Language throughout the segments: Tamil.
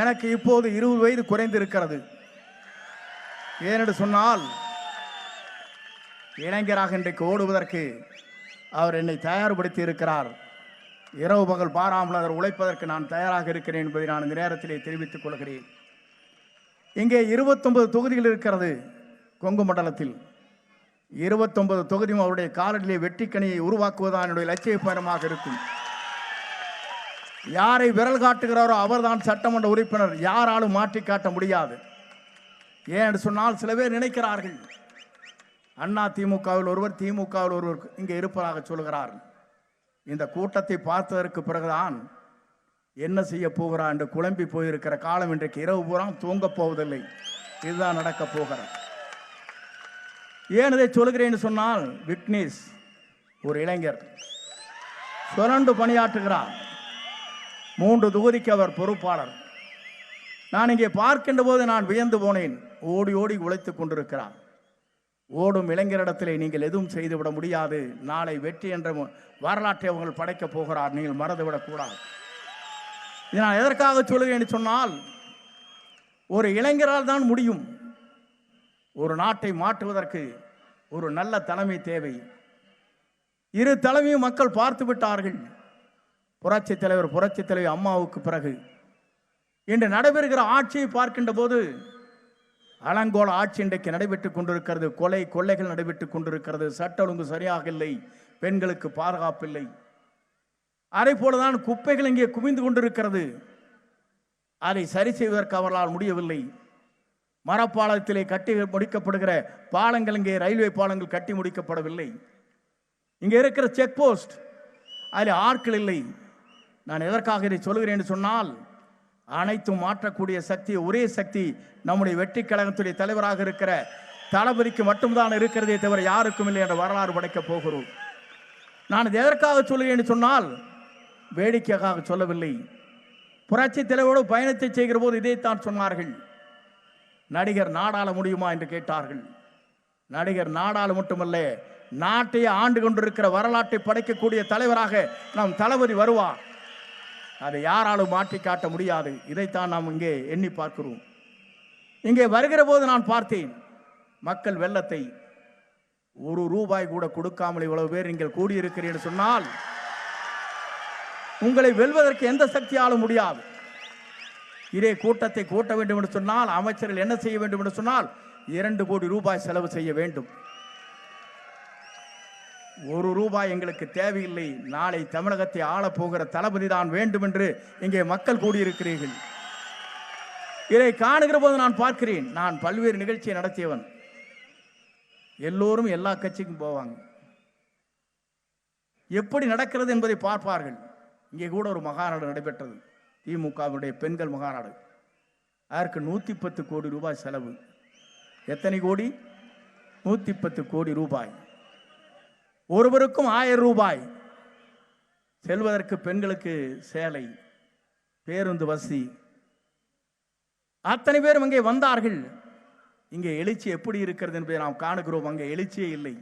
எனக்கு இப்போது 20 வயது குறைந்திருக்கிறது. ஏனென்று சொன்னால் இளைஞராக இன்றைக்கு ஓடுவதற்கு அவர் என்னை தயார்படுத்தி இருக்கிறார். இரவு பகல் பாராமல் அவர் உழைப்பதற்கு நான் தயாராக இருக்கிறேன் என்பதை நான் இந்த நேரத்திலே தெரிவித்துக் கொள்கிறேன். இங்கே 29 தொகுதிகள் இருக்கிறது. கொங்கு மண்டலத்தில் 29 தொகுதியும் அவருடைய காலடியிலே வெற்றிக்கணியை உருவாக்குவதுதான் என்னுடைய லட்சிய பயணமாக இருக்கும். யாரை விரல் காட்டுகிறாரோ அவர்தான் சட்டமன்ற உறுப்பினர். யாராலும் மாற்றி காட்ட முடியாது. ஏனென்று சொன்னால் சில பேர் நினைக்கிறார்கள் அண்ணா திமுகவில் ஒருவர், திமுகவில் ஒருவர் இங்கே இருப்பதாக சொல்கிறார்கள். இந்த கூட்டத்தை பார்த்ததற்கு பிறகுதான் என்ன செய்ய போகிறார் என்று குழம்பி போயிருக்கிற காலம். இன்றைக்கு இரவு பூரா தூங்கப் போவதில்லை. இதுதான் நடக்கப் போகிறார். ஏன் இதை சொல்கிறேன்னு சொன்னால், விக்னேஷ் ஒரு இளைஞர் சுரண்டு பணியாற்றுகிறார். 3 தொகுதிக்கு அவர் பொறுப்பாளர். நான் இங்கே பார்க்கின்ற போது நான் வியந்து போனேன். ஓடி ஓடி உழைத்துக் கொண்டிருக்கிறார். ஓடும் இளைஞரிடத்திலே நீங்கள் எதுவும் செய்துவிட முடியாது. நாளை வெற்றி என்ற வரலாற்றை அவர்கள் படைக்கப் போகிறார். நீங்கள் மறந்துவிடக்கூடாது. இது நான் எதற்காக சொல்லுகிறேன் சொன்னால், ஒரு இளைஞரால் தான் முடியும். ஒரு நாட்டை மாற்றுவதற்கு ஒரு நல்ல தலைமை தேவை. இரு தலைமையும் மக்கள் பார்த்து விட்டார்கள். புரட்சித் தலைவர் அம்மாவுக்கு பிறகு இன்று நடைபெறுகிற ஆட்சியை பார்க்கின்ற போது அலங்கோல ஆட்சி இன்றைக்கு நடைபெற்றுக் கொண்டிருக்கிறது. கொலை கொள்ளைகள் நடைபெற்றுக் கொண்டிருக்கிறது. சட்ட ஒழுங்கு சரியாக இல்லை. பெண்களுக்கு பாதுகாப்பில்லை. அதே போலதான் குப்பைகள் இங்கே குவிந்து கொண்டிருக்கிறது. அதை சரி செய்வதற்கு அவர்களால் முடியவில்லை. மரப்பாலத்திலே கட்டி முடிக்கப்படுகிற பாலங்கள், இங்கே ரயில்வே பாலங்கள் கட்டி முடிக்கப்படவில்லை. இங்கே இருக்கிற செக் போஸ்ட், அதில் ஆட்கள் இல்லை. நான் எதற்காக இதை சொல்கிறேன் சொன்னால், அனைத்தும் மாற்றக்கூடிய சக்தி, ஒரே சக்தி நம்முடைய வெற்றி கழகத்துடைய தலைவராக இருக்கிற தளபதிக்கு மட்டும்தான் இருக்கிறதே தவிர யாருக்கும் இல்லை என்ற வரலாறு படைக்கப் போகிறோம். நான் இது எதற்காக சொல்கிறேன் சொன்னால், வேடிக்கையாக சொல்லவில்லை. புரட்சி தலைவரோடு பயணத்தை செய்கிற போது இதைத்தான் சொன்னார்கள். நடிகர் நாடாள முடியுமா என்று கேட்டார்கள். நடிகர் நாடாள மட்டுமல்ல, நாட்டையே ஆண்டு கொண்டிருக்கிற வரலாற்றை படைக்கக்கூடிய தலைவராக நம் தளபதி வருவார். அதை யாராலும் மாற்றி காட்ட முடியாது. இதைத்தான் நாம் இங்கே எண்ணி பார்க்கிறோம். இங்கே வருகிற போது நான் பார்த்தேன் மக்கள் வெள்ளத்தை. ₹1 கூட கொடுக்காமல் இவ்வளவு பேர் நீங்கள் கூடியிருக்கிறீர்கள் சொன்னால், உங்களை வெல்வதற்கு எந்த சக்தியாலும் முடியாது. இதே கூட்டத்தை கூட்ட வேண்டும் என்று சொன்னால், அமைச்சர்கள் என்ன செய்ய வேண்டும் என்று சொன்னால், ₹2 கோடி செலவு செய்ய வேண்டும். ₹1 எங்களுக்கு தேவையில்லை. நாளை தமிழகத்தை ஆளப்போகிற தளபதி தான் வேண்டும் என்று இங்கே மக்கள் கூடியிருக்கிறீர்கள். இதை காணுகிற போது நான் பார்க்கிறேன். நான் பல்வேறு நிகழ்ச்சியை நடத்தியவன். எல்லோரும் எல்லா கட்சிக்கும் போவாங்க. எப்படி நடக்கிறது என்பதை பார்ப்பார்கள். இங்கே கூட ஒரு மகாநாடு நடைபெற்றது, திமுகவுடைய பெண்கள் மகாநாடு. அதற்கு ₹110 கோடி செலவு. எத்தனை கோடி? ₹110 கோடி. ஒருவருக்கும் ₹1000. செல்வதற்கு பெண்களுக்கு சேலை, பேருந்து வசதி. அத்தனை பேரும் அங்கே வந்தார்கள். இங்கே எழுச்சி எப்படி இருக்கிறது என்பதை நாம் காணுகிறோம். அங்கே எழுச்சியே இல்லை.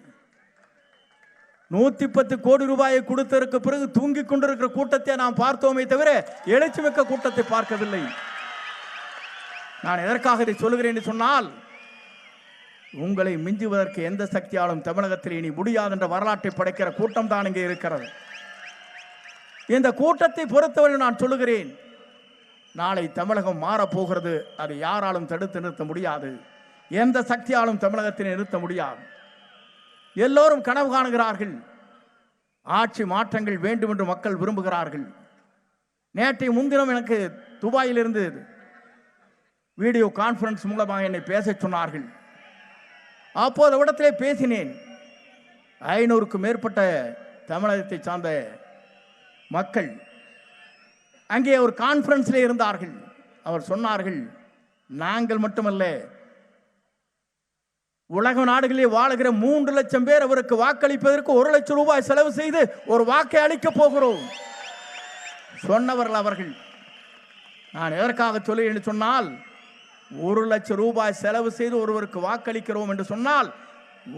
₹110 கோடி கொடுத்ததற்கு பிறகு தூங்கிக் கொண்டிருக்கிற கூட்டத்தை நாம் பார்த்தோமே தவிர எழுச்சி மிக்க கூட்டத்தை பார்க்கவில்லை. நான் எதற்காக இதை சொல்லுகிறேன் என்று சொன்னால், உங்களை மிஞ்சுவதற்கு எந்த சக்தியாலும் தமிழகத்தில் இனி முடியாது என்ற வரலாற்றை படைக்கிற கூட்டம் தான் இங்கே இருக்கிறது. இந்த கூட்டத்தை பொறுத்தவரை நான் சொல்லுகிறேன், நாளை தமிழகம் மாறப்போகிறது. அதை யாராலும் தடுத்து நிறுத்த முடியாது. எந்த சக்தியாலும் தமிழகத்தை நிறுத்த முடியாது. எல்லோரும் கனவு காணுகிறார்கள். ஆட்சி மாற்றங்கள் வேண்டும் என்று மக்கள் விரும்புகிறார்கள். நேற்றைய முன்தினம் எனக்கு துபாயிலிருந்து வீடியோ கான்ஃபரன்ஸ் மூலமாக என்னை பேச சொன்னார்கள். அப்போது இடத்திலே பேசினேன். 500க்கும் மேற்பட்ட தமிழகத்தை சார்ந்த மக்கள் அங்கே ஒரு கான்ஃபரன்ஸில் இருந்தார்கள். அவர் சொன்னார்கள், நாங்கள் மட்டுமல்ல, உலக நாடுகளிலே வாழுகிற 3 லட்சம் பேர் அவருக்கு வாக்களிப்பதற்கு ₹1,00,000 செலவு செய்து ஒரு வாக்கை அளிக்கப் போகிறோம் சொன்னவர்கள் அவர்கள். நான் எதற்காக சொல்லுகிறேன் சொன்னால், ₹1,00,000 செலவு செய்து ஒருவருக்கு வாக்களிக்கிறோம் என்று சொன்னால்,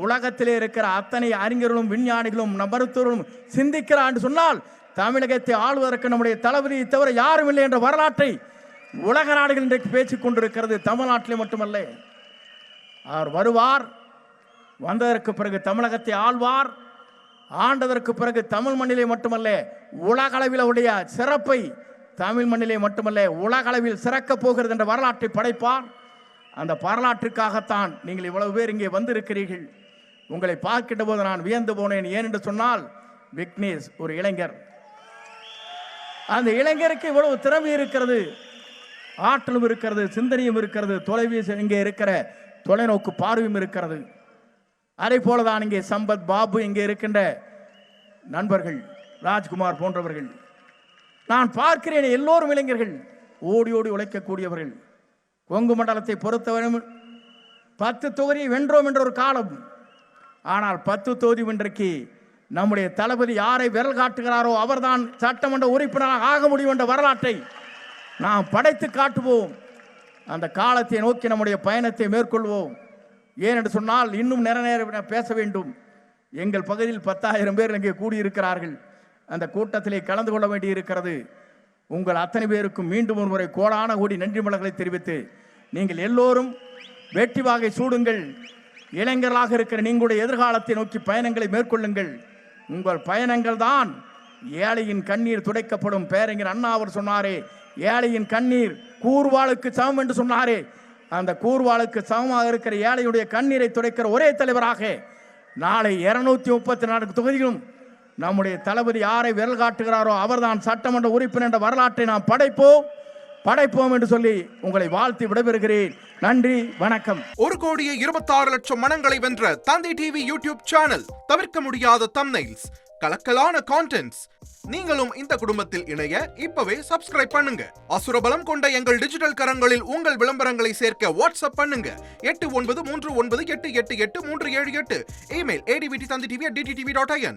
உலகத்திலே இருக்கிற அத்தனை அறிஞர்களும் விஞ்ஞானிகளும் மருத்துவர்களும் சிந்திக்கிறார் என்று சொன்னால், தமிழகத்தை ஆளுவதற்கு நம்முடைய தளபதியை தவிர யாரும் இல்லை என்ற வரலாற்றை உலக நாடுகள் இன்றைக்கு பேசிக் கொண்டிருக்கிறது. தமிழ்நாட்டிலே மட்டுமல்ல, அவர் வருவார், வந்ததற்கு பிறகு தமிழகத்தை ஆள்வார், ஆண்டதற்கு பிறகு தமிழ் மண்ணிலே மட்டுமல்ல உலக அளவில் அவருடைய சிறப்பை தமிழ் மண்ணிலே மட்டுமல்ல உலக அளவில் சிறக்கப் போகிறது என்ற வரலாற்றை படைப்பார். அந்த வரலாற்றுக்காகத்தான் நீங்கள் இவ்வளவு பேர் இங்கே வந்திருக்கிறீர்கள். உங்களை பார்க்கின்ற போது நான் வியந்து போனேன். ஏனென்று சொன்னால், விக்னேஷ் ஒரு இளைஞர். அந்த இளைஞருக்கு இவ்வளவு திறமை இருக்கிறது, ஆற்றலும் இருக்கிறது, சிந்தனையும் இருக்கிறது, தொலைபேசி இங்கே இருக்கிற தொலைநோக்கு பார்வையும் இருக்கிறது. அதே போலதான் இங்கே சம்பத், பாபு, இங்கே இருக்கின்ற நண்பர்கள், ராஜ்குமார் போன்றவர்கள் நான் பார்க்கிறேன். எல்லோரும் இளைஞர்கள், ஓடி ஓடி உழைக்கக்கூடியவர்கள். கொங்கு மண்டலத்தை பொறுத்தவரை 10 தொகுதியை வென்றோம் என்ற ஒரு காலம். ஆனால் 10 தொகுதி இன்றைக்கு நம்முடைய தளபதி யாரை விரல் காட்டுகிறாரோ அவர்தான் சட்டமன்ற உறுப்பினராக ஆக முடியும் என்ற வரலாற்றை நாம் படைத்து காட்டுவோம். அந்த காலத்தை நோக்கி நம்முடைய பயணத்தை மேற்கொள்வோம். ஏனென்று சொன்னால், இன்னும் நேரம் பேச வேண்டும். எங்கள் பகுதியில் 10,000 பேர் இங்கே கூடியிருக்கிறார்கள். அந்த கூட்டத்திலே கலந்து கொள்ள வேண்டி இருக்கிறது. உங்கள் அத்தனை பேருக்கும் மீண்டும் ஒரு முறை கோடான கோடி நன்றி மலர்களை தெரிவித்து, நீங்கள் எல்லோரும் வெற்றி வாகை சூடுங்கள். இளைஞர்களாக இருக்கிற நீங்களுடைய எதிர்காலத்தை நோக்கி பயணங்களை மேற்கொள்ளுங்கள். உங்கள் பயணங்கள் தான் ஏழையின் கண்ணீர் துடைக்கப்படும். பேரறிஞர் அண்ணா அவர் சொன்னாரே, ஏழையின் கண்ணீர் கூர்வாளுக்கு சமம் என்று சொன்னாரே, அந்த கூர்வாளுக்கு சமமாக இருக்கிற ஏழையுடைய கண்ணீரை துடைக்கிற ஒரே தலைவராக நாளை 234 தொகுதிகளும் நம்முடைய தளபதி யாரை விரல் காட்டுகிறாரோ அவர்தான் சட்டமன்ற உறுப்பினர் என்ற வரலாற்றை நாம் படைப்போம் என்று சொல்லி உங்களை வாழ்த்தி விடைபெறுகிறேன். நன்றி, வணக்கம். 1,26,00,000 மனங்களை வென்ற தந்தி டிவி யூடியூப் சேனல். தவிர்க்க முடியாத தம்ப்நெயில்ஸ், கலக்கலான கான்டென்ட்ஸ். நீங்களும் இந்த குடும்பத்தில் இணைய இப்பவே சப்ஸ்கிரைப் பண்ணுங்க. அசுரபலம் கொண்ட எங்கள் டிஜிட்டல் கரங்களில் உங்கள் விளம்பரங்களை சேர்க்க வாட்ஸ்அப் பண்ணுங்க. 893988883778. Email advttv@dttv.in.